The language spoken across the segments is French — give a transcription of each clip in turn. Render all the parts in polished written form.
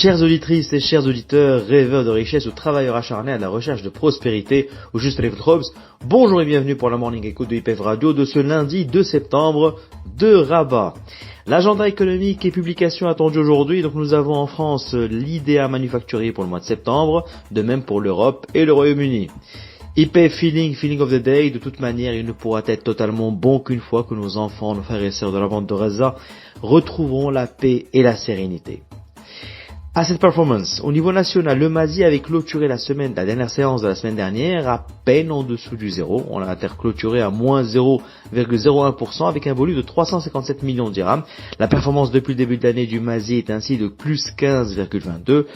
Chères auditrices et chers auditeurs, rêveurs de richesse ou travailleurs acharnés à la recherche de prospérité ou juste les Robs, bonjour et bienvenue pour la Morning Echo de IPF Radio de ce lundi 2 septembre de Rabat. L'agenda économique et publication attendu aujourd'hui, donc nous avons en France l'IDEA manufacturier pour le mois de septembre, de même pour l'Europe et le Royaume-Uni. IPF Feeling of the Day, de toute manière, il ne pourra être totalement bon qu'une fois que nos enfants, nos frères et sœurs de la bande de Gaza retrouveront la paix et la sérénité. Asset Performance. Au niveau national, le MASI avait clôturé la dernière séance de la semaine dernière à peine en dessous du zéro. On l'a interclôturé à moins 0,01% avec un volume de 357 millions de dirhams. La performance depuis le début de l'année du MASI est ainsi de plus 15,22.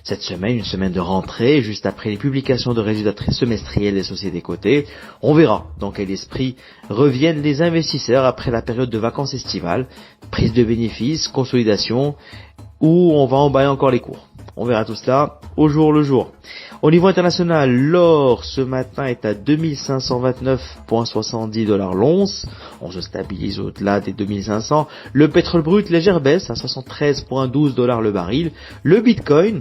Cette semaine, une semaine de rentrée, juste après les publications de résultats semestriels des sociétés cotées. On verra dans quel esprit reviennent les investisseurs après la période de vacances estivales, prise de bénéfices, consolidation, où on va emballer encore les cours. On verra tout cela au jour le jour. Au niveau international, l'or ce matin est à 2529,70 $ l'once. On se stabilise au-delà des 2500. Le pétrole brut, légère baisse à 73,12 $ le baril. Le bitcoin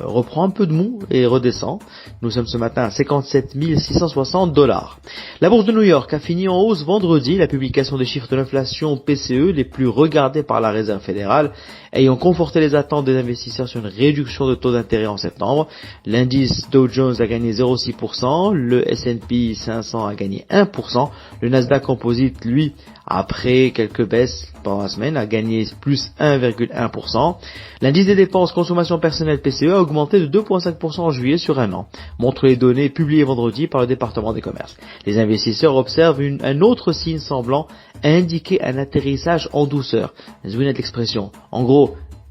reprend un peu de mou et redescend. Nous sommes ce matin à 57 660 $. La bourse de New York a fini en hausse vendredi. La publication des chiffres de l'inflation PCE les plus regardés par la Réserve fédérale ayant conforté les attentes des investisseurs sur une réduction de taux d'intérêt en septembre. L'indice Dow Jones a gagné 0,6%, le S&P 500 a gagné 1%, le Nasdaq Composite, lui, après quelques baisses pendant la semaine, a gagné plus 1,1%. L'indice des dépenses consommation personnelle PCE a augmenté de 2,5% en juillet sur un an, montrent les données publiées vendredi par le département des commerces. Les investisseurs observent un autre signe semblant indiquer un atterrissage en douceur. Vous venez de l'expression. En gros,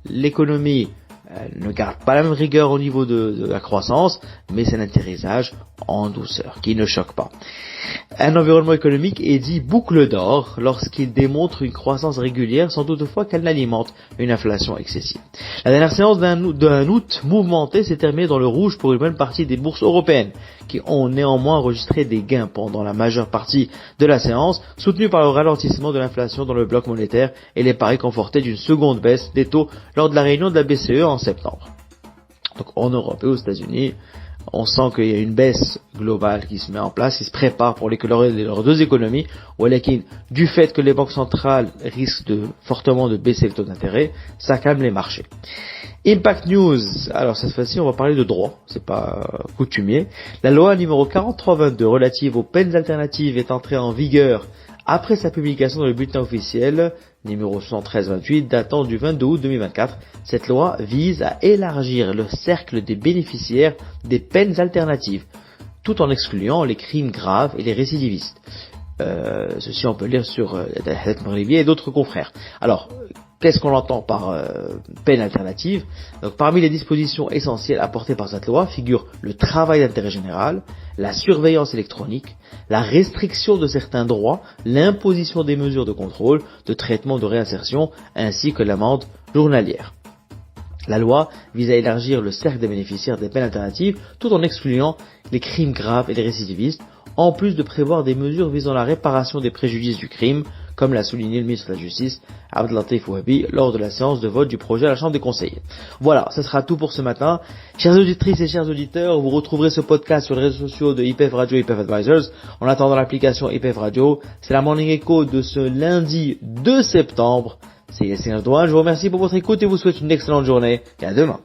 l'économie ne garde pas la même rigueur au niveau de la croissance, mais c'est un atterrissage en douceur, qui ne choque pas. Un environnement économique est dit boucle d'or lorsqu'il démontre une croissance régulière sans toutefois qu'elle n'alimente une inflation excessive. La dernière séance d'un août mouvementé s'est terminée dans le rouge pour une bonne partie des bourses européennes, qui ont néanmoins enregistré des gains pendant la majeure partie de la séance, soutenus par le ralentissement de l'inflation dans le bloc monétaire et les paris confortés d'une seconde baisse des taux lors de la réunion de la BCE en septembre. Donc en Europe et aux États-Unis, on sent qu'il y a une baisse globale qui se met en place, qui se prépare pour leurs deux économies, du fait que les banques centrales risquent fortement de baisser le taux d'intérêt, ça calme les marchés. Impact News, alors cette fois-ci on va parler de droit, c'est pas coutumier. La loi numéro 4322 relative aux peines alternatives est entrée en vigueur après sa publication dans le bulletin officiel numéro 113-28 datant du 22 août 2024. Cette loi vise à élargir le cercle des bénéficiaires des peines alternatives, tout en excluant les crimes graves et les récidivistes. Ceci on peut lire sur Hadith Maghribi et d'autres confrères. Alors, qu'est-ce qu'on entend par peine alternative? Donc, parmi les dispositions essentielles apportées par cette loi figurent le travail d'intérêt général, la surveillance électronique, la restriction de certains droits, l'imposition des mesures de contrôle, de traitement, de réinsertion, ainsi que l'amende journalière. La loi vise à élargir le cercle des bénéficiaires des peines alternatives tout en excluant les crimes graves et les récidivistes, en plus de prévoir des mesures visant la réparation des préjudices du crime, comme l'a souligné le ministre de la Justice, Abdellatif Ouabi, lors de la séance de vote du projet à la Chambre des conseillers. Voilà, ce sera tout pour ce matin. Chères auditrices et chers auditeurs, vous retrouverez ce podcast sur les réseaux sociaux de IPF Radio et IPF Advisors. En attendant l'application IPF Radio, c'est la Morning Echo de ce lundi 2 septembre. C'est Yassine Ardouane, je vous remercie pour votre écoute et vous souhaite une excellente journée et à demain.